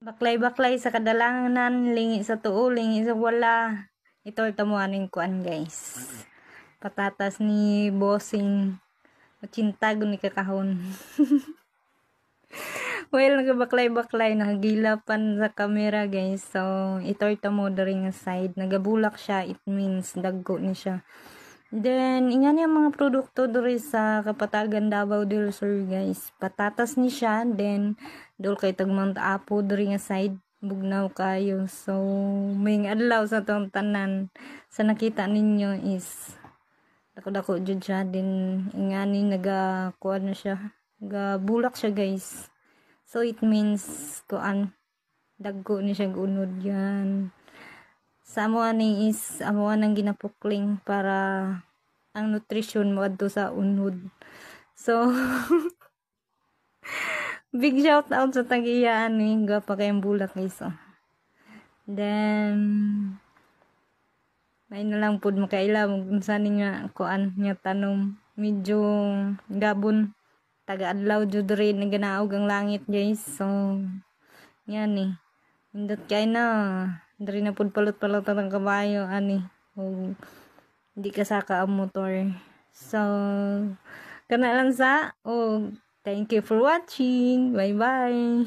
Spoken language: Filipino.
Baklay-baklay sa kadalangan, lingi sa tuo, lingi sa wala. Ito mo aning kuan guys. Patatas ni bossing. Macintag ni kakahon. Well, nagabaklay-baklay, nakagilapan sa camera guys. So, ito mo dari nga side. Nagabulak siya, it means dagko ni siya. Then, ingan yung mga produkto diri sa Kapatagan Davao del Sur guys. Patatas ni siya, then dol kay tagmang apo diri nga side, bugnaw kayo. So, may adlaw sa tong tanan. Sa nakita ninyo is dako-dako jud siya, then ingani nagakuan na siya. Gabulak siya guys. So, it means kuan dagko ni siya unod yan. Sa amo ani is amo nang ginapukling para ang nutrition mo adto sa unod. So big shout out sa tag-iya ani gapa kayong bulak guys. Then may na lang pud makaila unsa ni nga kuan nya tanom medyo gabon taga-adlaw jud rin naganaog ang langit guys. So yan ni indot kay na dari na pud palot-palot ang kabayo ani o di ka saka ang motor. So kana lang sa thank you for watching, bye bye.